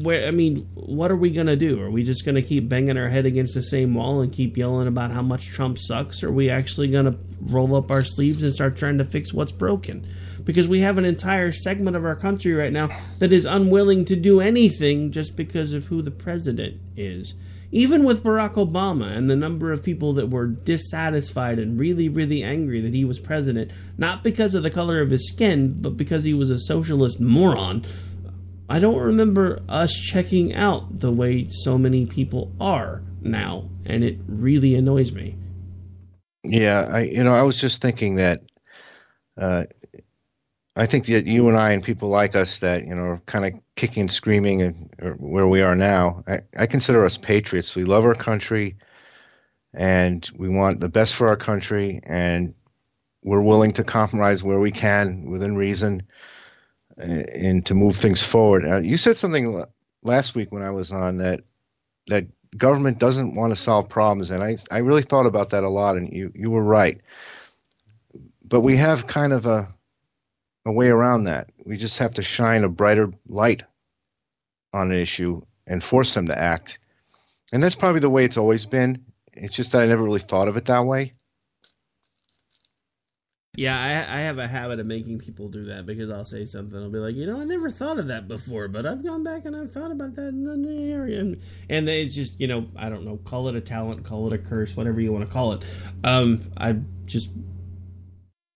where, I mean, what are we going to do? Are we just going to keep banging our head against the same wall and keep yelling about how much Trump sucks? Or are we actually going to roll up our sleeves and start trying to fix what's broken? Because we have an entire segment of our country right now that is unwilling to do anything just because of who the president is. Even with Barack Obama and the number of people that were dissatisfied and really, really angry that he was president, not because of the color of his skin, but because he was a socialist moron, I don't remember us checking out the way so many people are now, and it really annoys me. Yeah, I was just thinking that I think that you and I and people like us that, you know, are kind of kicking and screaming where we are now, I consider us patriots. We love our country, and we want the best for our country, and we're willing to compromise where we can within reason, and to move things forward. You said something last week when I was on that government doesn't want to solve problems, and I really thought about that a lot, and you were right. But we have kind of a way around that. We just have to shine a brighter light on an issue and force them to act. And that's probably the way it's always been. It's just that I never really thought of it that way. Yeah, I have a habit of making people do that, because I'll say something, I'll be like, you know, I never thought of that before, but I've gone back and I've thought about that in the area. And it's just, you know, I don't know, call it a talent, call it a curse, whatever you want to call it. I just,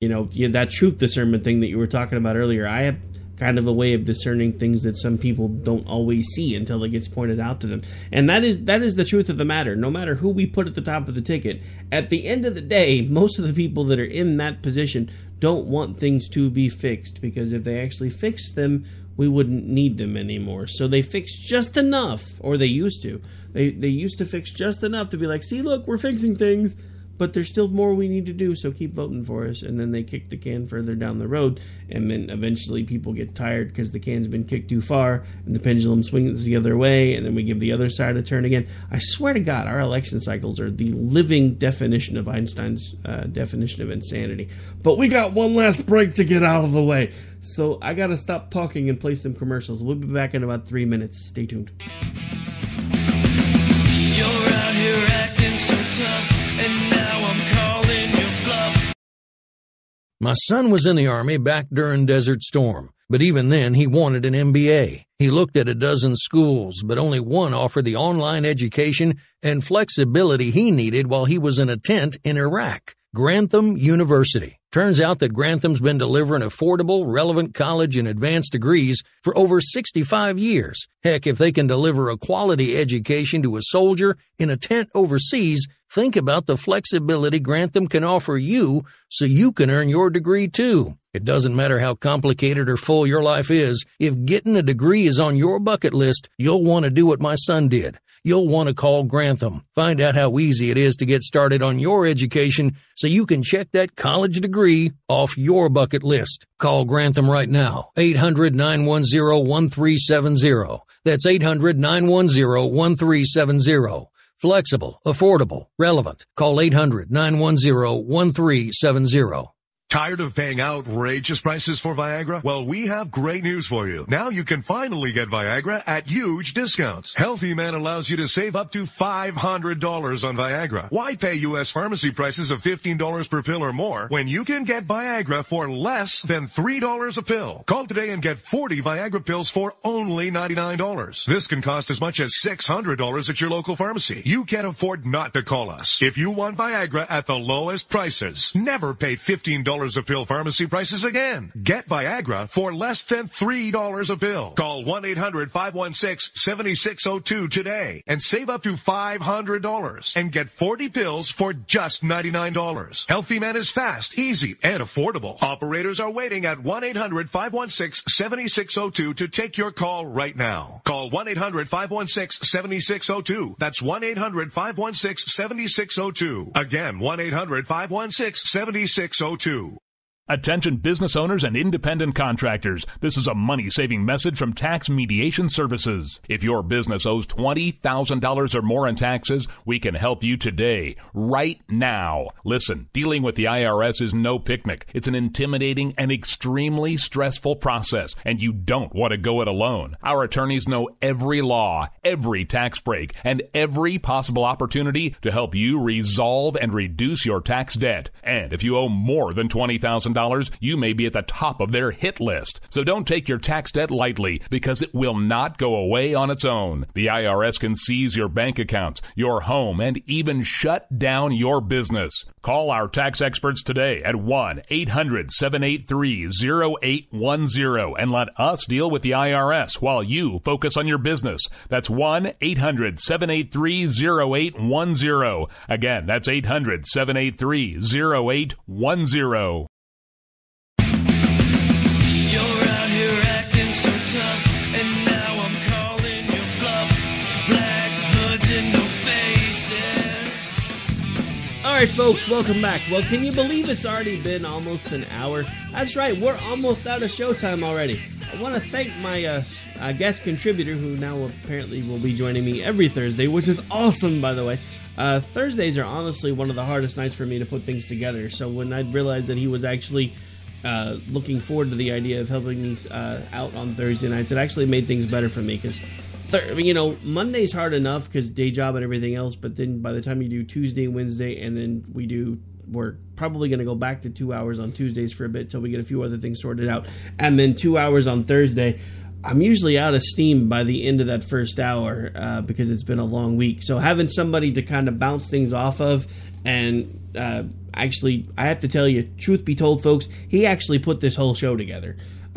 you know, that truth discernment thing that you were talking about earlier, I have kind of a way of discerning things that some people don't always see until it gets pointed out to them. And that is the truth of the matter. No matter who we put at the top of the ticket, at the end of the day, most of the people that are in that position don't want things to be fixed, because if they actually fixed them, we wouldn't need them anymore. So they fix just enough, or they used to. They used to fix just enough to be like, see, look, we're fixing things. but there's still more we need to do, so keep voting for us. And then they kick the can further down the road, and then eventually people get tired because the can's been kicked too far, and the pendulum swings the other way, and then we give the other side a turn again. I swear to God, our election cycles are the living definition of Einstein's definition of insanity. But we got one last break to get out of the way, so I gotta stop talking and play some commercials. We'll be back in about 3 minutes. Stay tuned. You're out here acting so tough, and now I'm calling your bluff. My son was in the Army back during Desert Storm, but even then he wanted an MBA. He looked at a dozen schools, but only one offered the online education and flexibility he needed while he was in a tent in Iraq. Grantham University. Turns out that Grantham's been delivering affordable, relevant college and advanced degrees for over 65 years. Heck, if they can deliver a quality education to a soldier in a tent overseas, think about the flexibility Grantham can offer you so you can earn your degree too. It doesn't matter how complicated or full your life is. If getting a degree is on your bucket list, you'll want to do what my son did. You'll want to call Grantham. Find out how easy it is to get started on your education so you can check that college degree off your bucket list. Call Grantham right now. 800-910-1370. That's 800-910-1370. Flexible, affordable, relevant. Call 800-910-1370. Tired of paying outrageous prices for Viagra? Well, we have great news for you. Now you can finally get Viagra at huge discounts. Healthy Man allows you to save up to $500 on Viagra. Why pay U.S. pharmacy prices of $15 per pill or more when you can get Viagra for less than $3 a pill? Call today and get 40 Viagra pills for only $99. This can cost as much as $600 at your local pharmacy. You can't afford not to call us. If you want Viagra at the lowest prices, never pay $15 a pill pharmacy prices again. Get Viagra for less than $3 a pill. Call 1-800-516-7602 today and save up to $500 and get 40 pills for just $99. Healthy Man is fast, easy, and affordable. Operators are waiting at 1-800-516-7602 to take your call right now. Call 1-800-516-7602. That's 1-800-516-7602. Again, 1-800-516-7602. Attention business owners and independent contractors. This is a money-saving message from Tax Mediation Services. If your business owes $20,000 or more in taxes, we can help you today, right now. Listen, dealing with the IRS is no picnic. It's an intimidating and extremely stressful process, and you don't want to go it alone. Our attorneys know every law, every tax break, and every possible opportunity to help you resolve and reduce your tax debt. And if you owe more than $20,000, you may be at the top of their hit list. So don't take your tax debt lightly, because it will not go away on its own. The IRS can seize your bank accounts, your home, and even shut down your business. Call our tax experts today at 1-800-783-0810 and let us deal with the IRS while you focus on your business. That's 1-800-783-0810. Again, that's 800-783-0810. All right, folks, welcome back. Well, can you believe it's already been almost an hour? That's right, we're almost out of showtime already. I want to thank my guest contributor, who now apparently will be joining me every Thursday, which is awesome, by the way. Thursdays are honestly one of the hardest nights for me to put things together, so when I realized that he was actually looking forward to the idea of helping me out on Thursday nights, it actually made things better for me, because Monday's hard enough because day job and everything else, but then by the time you do Tuesday, Wednesday, and then we're probably going to go back to 2 hours on Tuesdays for a bit till we get a few other things sorted out, and then 2 hours on Thursday. I'm usually out of steam by the end of that first hour because it's been a long week. So having somebody to kind of bounce things off of, and actually, I have to tell you, truth be told, folks, he actually put this whole show together.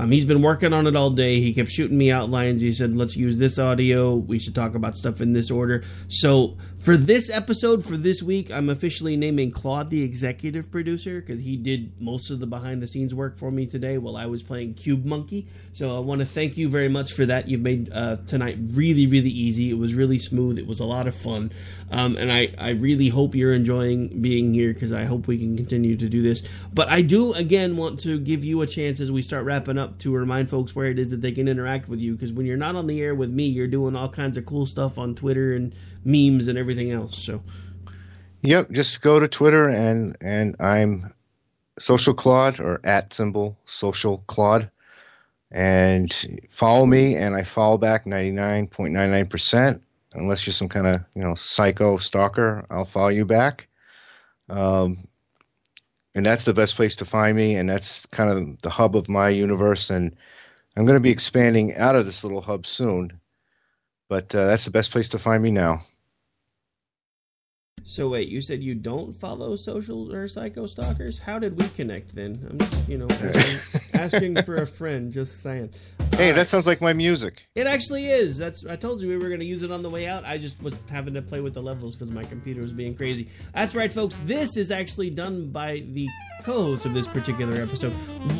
He's been working on it all day. He kept shooting me outlines. He said, let's use this audio. We should talk about stuff in this order. So for this episode, for this week, I'm officially naming Claude the executive producer because he did most of the behind-the-scenes work for me today while I was playing Cube Monkey. So I want to thank you very much for that. You've made tonight really, really easy. It was really smooth. It was a lot of fun. And I really hope you're enjoying being here because I hope we can continue to do this. But I do, again, want to give you a chance as we start wrapping up to remind folks where it is that they can interact with you, because when you're not on the air with me, you're doing all kinds of cool stuff on Twitter and memes and everything else. So yep, just go to Twitter and I'm Social Claude, or @ Social Claude, and follow me, and I follow back 99.99%. Unless you're some kind of psycho stalker, I'll follow you back. And that's the best place to find me, and that's kind of the hub of my universe. And I'm going to be expanding out of this little hub soon, but that's the best place to find me now. So wait, you said you don't follow social or psycho stalkers? How did we connect then? I'm just, asking for a friend, just saying. Hey, that sounds like my music. It actually is. I told you we were going to use it on the way out. I just was having to play with the levels because my computer was being crazy. That's right, folks. This is actually done by the co-host of this particular episode.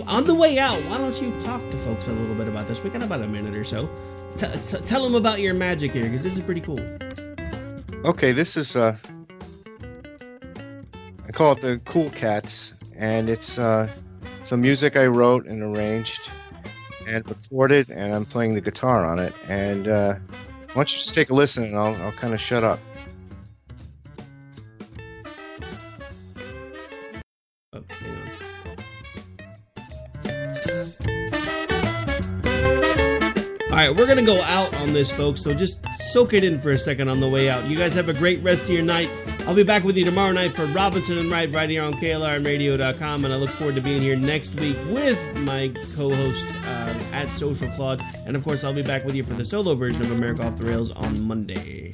On the way out, why don't you talk to folks a little bit about this? We got about a minute or so. Tell them about your magic here, because this is pretty cool. Okay, this is... I call it the Cool Cats, and it's some music I wrote and arranged and recorded, and I'm playing the guitar on it. And why don't you just take a listen, and I'll kind of shut up. Oh, hang on. All right, we're going to go out on this, folks, so just soak it in for a second on the way out. You guys have a great rest of your night. I'll be back with you tomorrow night for Robinson and Wright right here on KLRNradio.com, and I look forward to being here next week with my co-host at Social Claude, and of course I'll be back with you for the solo version of America Off the Rails on Monday.